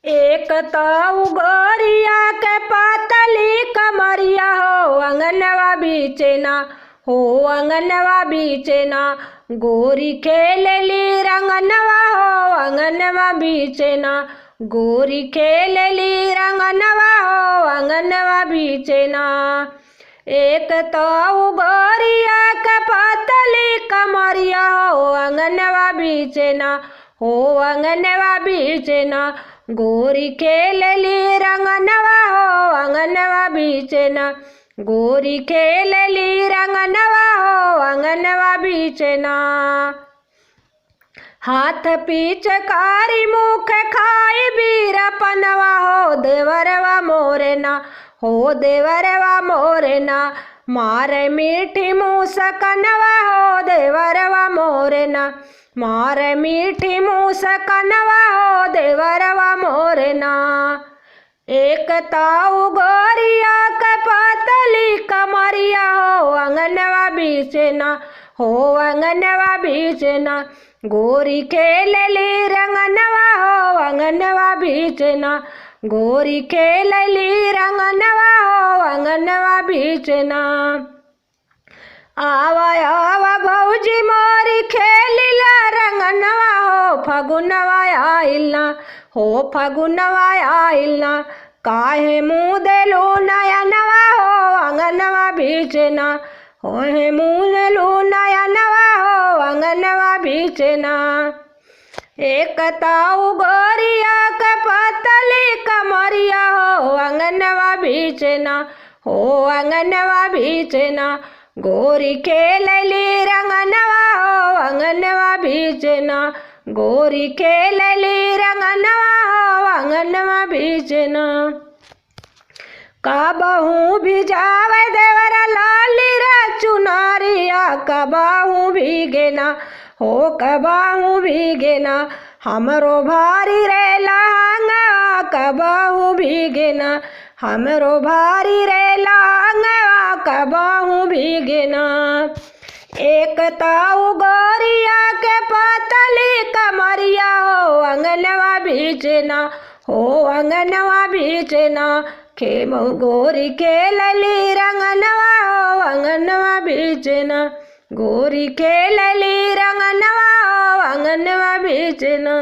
एक तो गोरिया के पातली कमरिया हो अंगनवा बीचेना, हो अंगनवा बीचेना। गोरी खेलली रंगनवा हो अंगनवा बीचेना, गोरी खेलली रंगनवा हो अंगनवा बीचेना। एक तो गोरिया के पातली कमरिया हो अंगनवा बीचेना, हो अंगनवा बीचेना। गोरी खेलली रंगनवा हो अंगनवा बीचेना, गोरी खेलली रंगनवा हो अंगनवा बीचेना। हाथ पिचकारी मुख खाई बीरपनवा हो देवरवा मोरेना, हो देवरवा मोरेना। मारे मीठी मुसकनवा हो देवरवा मोरेना, मारे मीठी मुसकनवा हो देवरवा मोरेना। एक ताऊ गोरिया के पातली कमरिया हो अंगनवा बीचेना, हो अंगनवा बीचेना। गोरी खेलली रंगनवा हो अंगनवा बीचेना, गोरी खेलली रंगनवा हो अंगनवा बीचेना। आवा आवा भौजी मोरी खेलिला रंगनवा हो फगुनवा आइलना, हो फगुनवा आइलना। काहे मुँह देलू नयनवा हो अंगनवा बीचेना, होहे मुँह देलू नयनवा हो अंगनवा बीचेना। एक ताऊ गोरिया के पातली कमरिया हो अंगनवा बीचेना, हो अंगनवा बीचेना। गोरी खेलली रंगनवा हो अंगनवा बीचेना, गोरी खेलली रंगनवा हो अंगनवा बीचेना। कबहू भी जावे देवरा लाली रे चुनारिया, कबहू भीगेना, हो कबहू भीगेना। हमरो भारी रे लहंगा कबहू भीगेना, हमरो भारी रे लहंगा कबहू भीगेना। एक ताऊ गोरिया के पातली कमरिया हो अंगनवा बीचेना, हो अंगनवा बीचेना। खेमो गोरी खेलली रंगनवा हो अंगनवा बीचेना, गोरी खेलली रंगनवा हो अंगनवा बीचेना।